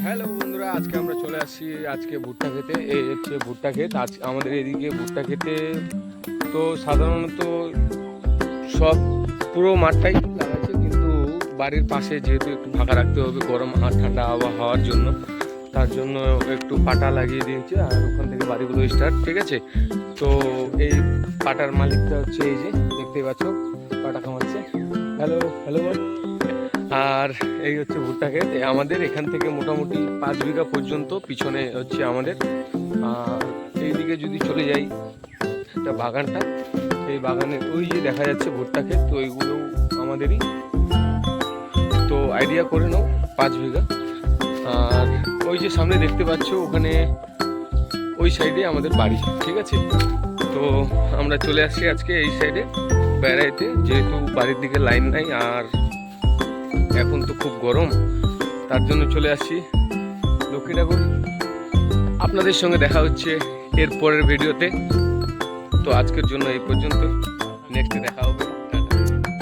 Hello বন্ধুরা, আজকে আমরা চলে আসছি আজকে ভুট্টা খেতে। এই হচ্ছে ভুট্টা ক্ষেত। আজ আমাদের এদিকে ভুট্টা খেতে তো সাধারণত সব পুরো মাঠটাই লাগাচ্ছে, কিন্তু বাড়ির পাশে যেহেতু একটু ফাঁকা রাখতে হবে গরম আর ঠান্ডা আবহাওয়া হওয়ার জন্য, তার জন্য একটু পাটা লাগিয়ে দিয়েছে আর ওখান থেকে বাড়িগুলো স্টার্ট। ঠিক আছে, তো এই পাটার মালিকটা হচ্ছে এই যে দেখতেই পাচ্ছ পাটা খামাচ্ছে। হ্যালো হ্যালো বল। আর এই হচ্ছে ভুট্টা ক্ষেত। আমাদের এখান থেকে মোটামুটি 5 বিঘা পর্যন্ত পিছনে হচ্ছে আমাদের। আর এইদিকে যদি চলে যাই একটা বাগানটা, এই বাগানে ওই যে দেখা যাচ্ছে ভুট্টা ক্ষেত, তো ওইগুলো আমাদেরই। তো আইডিয়া করে নাও 5 বিঘা। আর ওই যে সামনে দেখতে পাচ্ছ ওখানে ওই সাইডে আমাদের বাড়ি। ঠিক আছে, তো আমরা চলে আসছি আজকে এই সাইডে বেড়াইতে, যেহেতু বাড়ির দিকে লাইন নাই আর এখন তো খুব গরম, তার জন্য চলে আসছি লক্ষ্মীনগর। আপনাদের সঙ্গে দেখা হচ্ছে এর পরের ভিডিওতে। তো আজকের জন্য এই পর্যন্ত, নেক্সটে দেখা হবে।